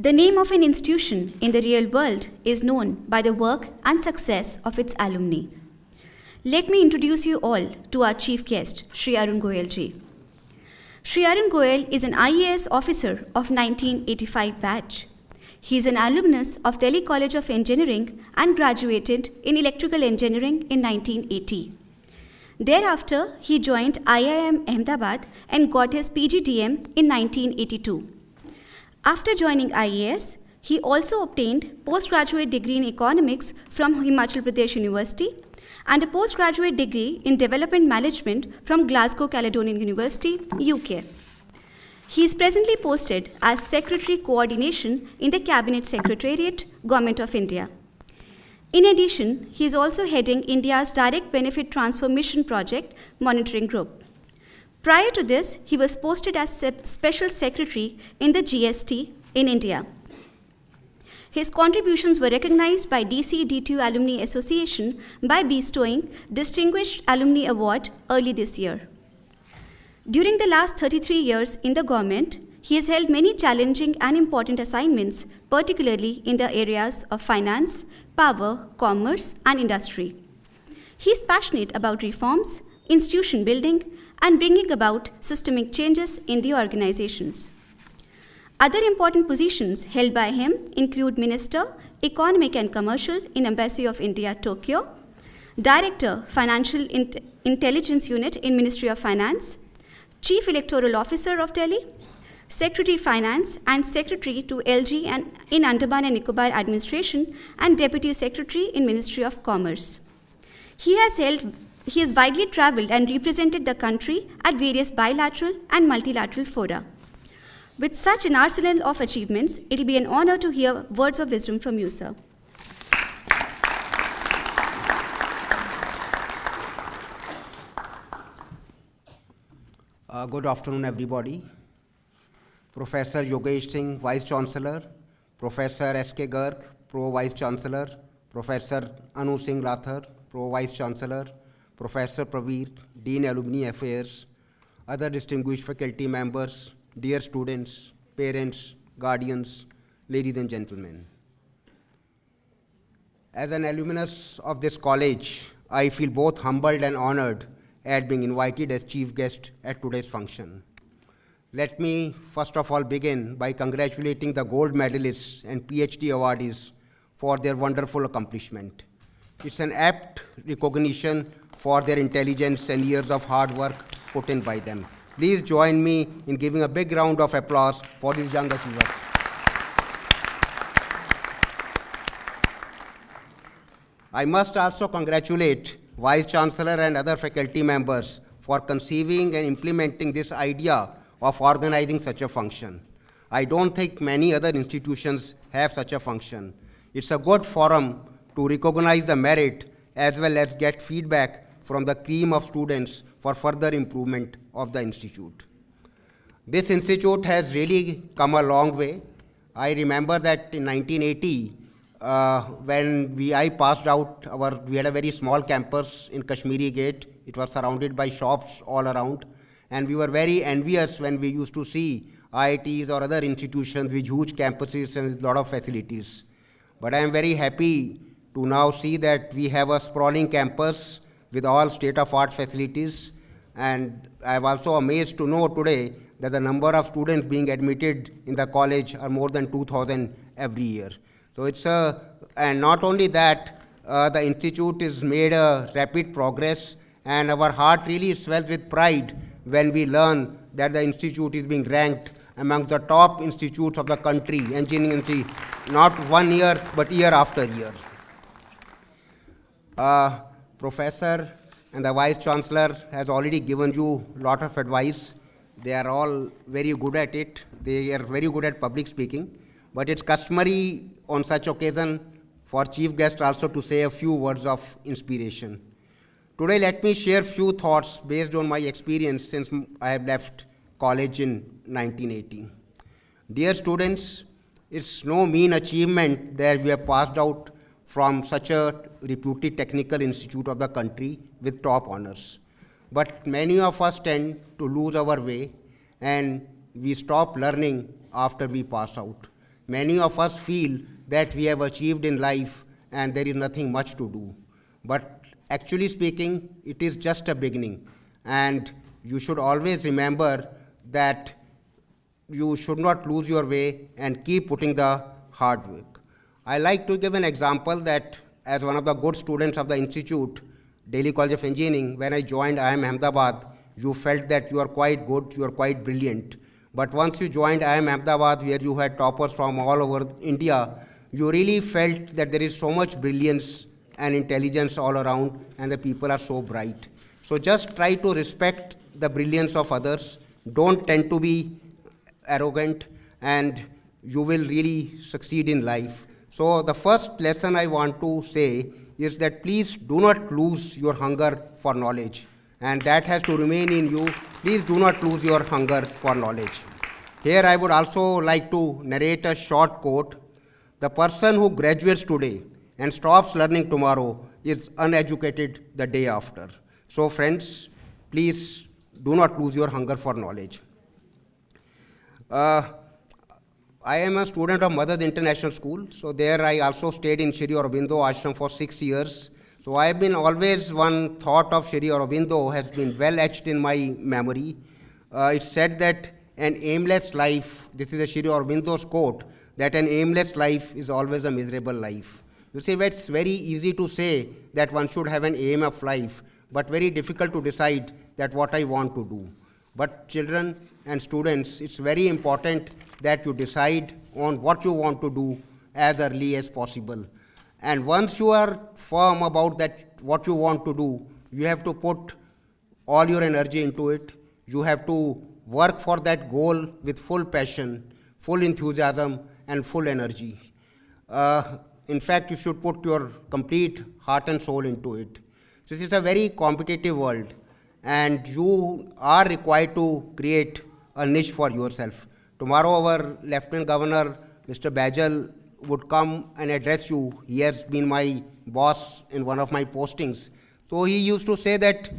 The name of an institution in the real world is known by the work and success of its alumni. Let me introduce you all to our chief guest, Shri Arun Goyal ji. Shri Arun Goyal is an IAS officer of 1985 batch. He is an alumnus of Delhi College of Engineering and graduated in Electrical Engineering in 1980. Thereafter, he joined IIM Ahmedabad and got his PGDM in 1982. After joining IAS, he also obtained postgraduate degree in economics from Himachal Pradesh University and a postgraduate degree in development management from Glasgow Caledonian University, UK. He is presently posted as Secretary Coordination in the Cabinet Secretariat, Government of India. In addition, he is also heading India's Direct Benefit Transformation Project Monitoring Group. Prior to this, he was posted as Special Secretary in the GST in India. His contributions were recognized by DTU Alumni Association by bestowing Distinguished Alumni Award early this year. During the last 33 years in the government, he has held many challenging and important assignments, particularly in the areas of finance, power, commerce, and industry. He is passionate about reforms, institution building, and bringing about systemic changes in the organizations. Other important positions held by him include Minister, Economic and Commercial in Embassy of India, Tokyo, Director, Financial Intelligence Unit in Ministry of Finance, Chief Electoral Officer of Delhi, Secretary Finance and Secretary to LG and in Andaman and Nicobar Administration and Deputy Secretary in Ministry of Commerce. He has widely traveled and represented the country at various bilateral and multilateral fora. With such an arsenal of achievements, it will be an honor to hear words of wisdom from you, sir. Good afternoon, everybody. Professor Yogesh Singh, Vice Chancellor, Professor S.K. Garg, Pro Vice Chancellor, Professor Anu Singh Lathar, Pro Vice Chancellor, Professor Praveer, Dean Alumni Affairs, other distinguished faculty members, dear students, parents, guardians, ladies and gentlemen. As an alumnus of this college, I feel both humbled and honored at being invited as chief guest at today's function. Let me first of all begin by congratulating the gold medalists and PhD awardees for their wonderful accomplishment. It's an apt recognition for their intelligence and years of hard work put in by them. Please join me in giving a big round of applause for these young achievers. I must also congratulate Vice Chancellor and other faculty members for conceiving and implementing this idea of organizing such a function. I don't think many other institutions have such a function. It's a good forum to recognize the merit as well as get feedback from the cream of students for further improvement of the institute. This institute has really come a long way. I remember that in 1980, when I passed out, we had a very small campus in Kashmiri Gate. It was surrounded by shops all around. And we were very envious when we used to see IITs or other institutions with huge campuses and with a lot of facilities. But I am very happy to now see that we have a sprawling campus with all state-of-art facilities. And I am also amazed to know today that the number of students being admitted in the college are more than 2,000 every year. So it's and not only that, the institute has made a rapid progress, and our heart really swells with pride when we learn that the institute is being ranked among the top institutes of the country, engineering industry, not 1 year, but year after year. Professor and the Vice Chancellor has already given you a lot of advice. They are all very good at it. They are very good at public speaking. But it's customary on such occasion for chief guest also to say a few words of inspiration. Today, let me share a few thoughts based on my experience since I have left college in 1980. Dear students, it's no mean achievement that we have passed out from such a reputed technical institute of the country with top honors. But many of us tend to lose our way and we stop learning after we pass out. many of us feel that we have achieved in life and there is nothing much to do. But actually speaking, it is just a beginning. And you should always remember that you should not lose your way and keep putting the hard work. I like to give an example that as one of the good students of the institute, Delhi College of Engineering, when I joined IIM Ahmedabad, you felt that you are quite good, you are quite brilliant. But once you joined IIM Ahmedabad, where you had toppers from all over India, you really felt that there is so much brilliance and intelligence all around, and the people are so bright. So just try to respect the brilliance of others. Don't tend to be arrogant, and you will really succeed in life. So the first lesson I want to say is that please do not lose your hunger for knowledge. And that has to remain in you. Please do not lose your hunger for knowledge. Here I would also like to narrate a short quote. The person who graduates today and stops learning tomorrow is uneducated the day after. So friends, please do not lose your hunger for knowledge. I am a student of Mother's International School, so there I also stayed in Shri Aurobindo Ashram for 6 years. So I have been always one thought of Shri Aurobindo has been well etched in my memory. It's said that an aimless life, this is a Shri Aurobindo's quote, that an aimless life is always a miserable life. You see, it's very easy to say that one should have an aim of life, but very difficult to decide that what I want to do. But children and students, it's very important that you decide on what you want to do as early as possible. And once you are firm about that, what you want to do, you have to put all your energy into it. You have to work for that goal with full passion, full enthusiasm, and full energy. In fact, you should put your complete heart and soul into it. This is a very competitive world, and you are required to create a niche for yourself. Tomorrow, our Lieutenant Governor, Mr. Bajal, would come and address you. He has been my boss in one of my postings. So he used to say that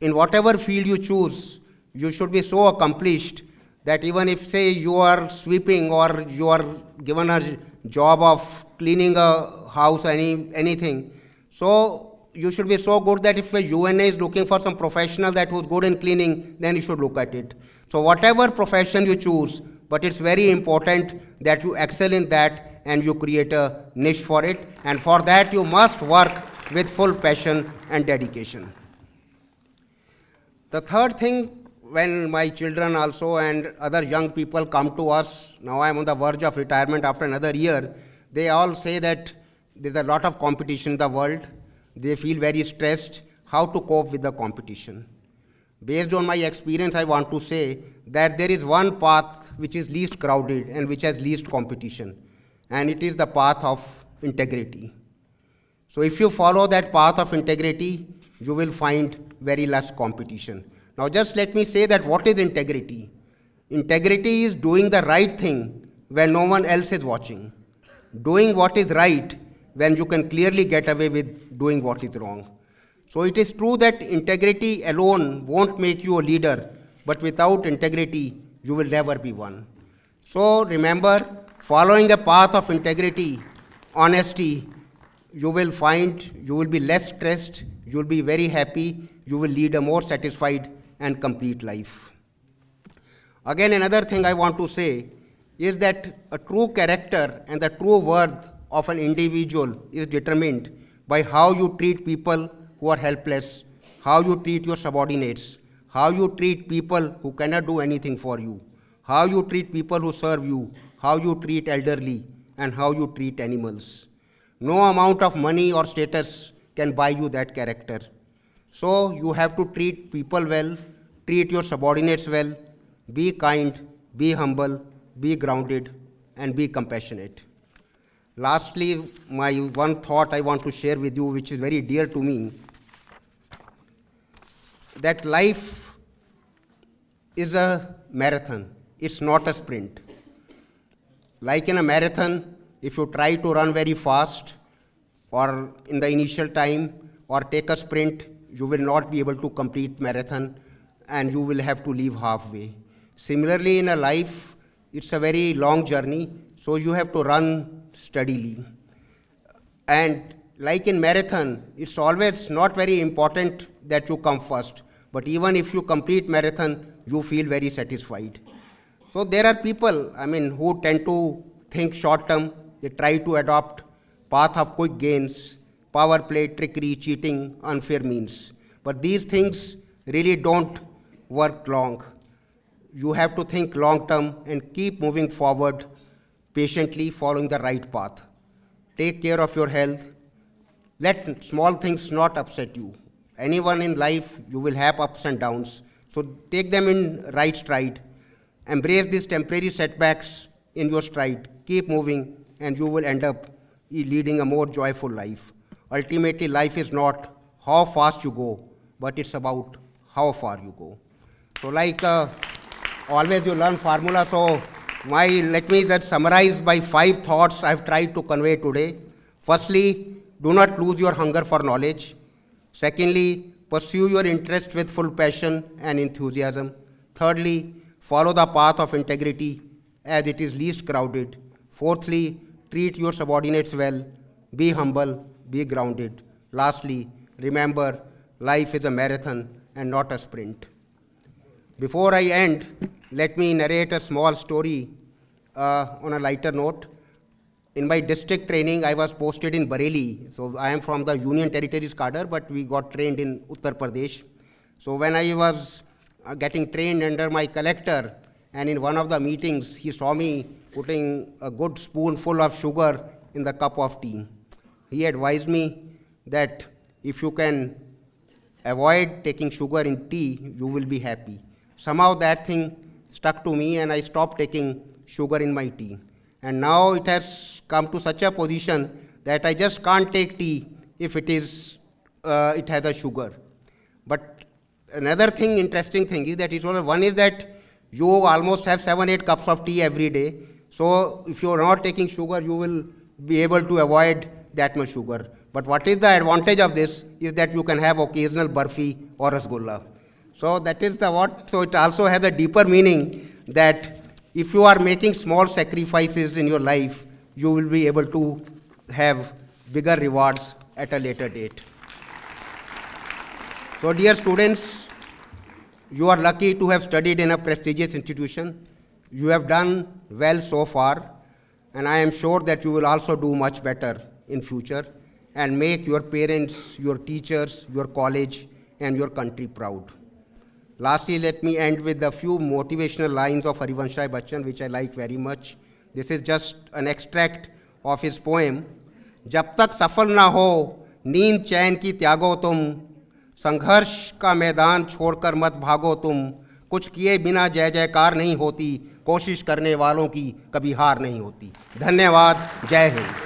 in whatever field you choose, you should be so accomplished that even if, say, you are sweeping or you are given a job of cleaning a house, anything, so you should be so good that if a UNA is looking for some professional that who's good in cleaning, then you should look at it. So whatever profession you choose, but it's very important that you excel in that and you create a niche for it. And for that, you must work with full passion and dedication. The third thing, when my children also and other young people come to us, now I'm on the verge of retirement after another year, they all say that there's a lot of competition in the world. They feel very stressed, how to cope with the competition. Based on my experience, I want to say that there is one path which is least crowded and which has least competition, and it is the path of integrity. So if you follow that path of integrity, you will find very less competition. Now just let me say that what is integrity? Integrity is doing the right thing when no one else is watching. Doing what is right when you can clearly get away with doing what is wrong. So it is true that integrity alone won't make you a leader, but without integrity, you will never be one. So remember, following a path of integrity, honesty, you will find you will be less stressed, you will be very happy, you will lead a more satisfied and complete life. Again, another thing I want to say is that a true character and the true worth of an individual is determined by how you treat people who are helpless, how you treat your subordinates, how you treat people who cannot do anything for you, how you treat people who serve you, how you treat elderly, and how you treat animals. No amount of money or status can buy you that character. So you have to treat people well, treat your subordinates well, be kind, be humble, be grounded, and be compassionate. Lastly, my one thought I want to share with you, which is very dear to me, that life is a marathon. It's not a sprint. Like in a marathon, if you try to run very fast or in the initial time or take a sprint, you will not be able to complete marathon and you will have to leave halfway. Similarly, in a life, it's a very long journey. so you have to run steadily. And like in marathon, it's always not very important that you come first, but even if you complete marathon, you feel very satisfied. So there are people, who tend to think short term. They try to adopt path of quick gains, power play, trickery, cheating, unfair means. But these things really don't work long. You have to think long term and keep moving forward, patiently following the right path. Take care of your health. Let small things not upset you. Anyone in life, you will have ups and downs. So take them in right stride. Embrace these temporary setbacks in your stride. Keep moving, and you will end up leading a more joyful life. Ultimately, life is not how fast you go, but it's about how far you go. So like always you learn formula, so let me just summarize by 5 thoughts I've tried to convey today. Firstly, do not lose your hunger for knowledge. Secondly, pursue your interest with full passion and enthusiasm. Thirdly, follow the path of integrity as it is least crowded. Fourthly, treat your subordinates well. Be humble, be grounded. Lastly, remember, life is a marathon and not a sprint. Before I end, let me narrate a small story on a lighter note. In my district training, I was posted in Bareilly. So I am from the Union Territories cadre, but we got trained in Uttar Pradesh. So when I was getting trained under my collector, and in one of the meetings, he saw me putting a good spoonful of sugar in the cup of tea. He advised me that if you can avoid taking sugar in tea, you will be happy. Somehow that thing stuck to me, and I stopped taking sugar in my tea. And now it has come to such a position that I just can't take tea if it has a sugar. But another thing, interesting thing is that one is that you almost have 7-8 cups of tea every day. So if you are not taking sugar, you will be able to avoid that much sugar. But what is the advantage of this is that you can have occasional barfi or rasgulla. So that is the what. So it also has a deeper meaning that if you are making small sacrifices in your life, you will be able to have bigger rewards at a later date. So dear students, you are lucky to have studied in a prestigious institution. You have done well so far, and I am sure that you will also do much better in future and make your parents, your teachers, your college, and your country proud. Lastly, let me end with a few motivational lines of Harivansh Rai Bachchan, which I like very much. This is just an extract of his poem. जब तक सफल ना हो नींद चैन की त्यागो तुम, संघर्ष का मैदान छोड़कर मत भागो तुम, कुछ किए बिना जय जयकार नहीं होती, कोशिश करने वालों की कभी हार नहीं होती. धन्यवाद. जय हिंद.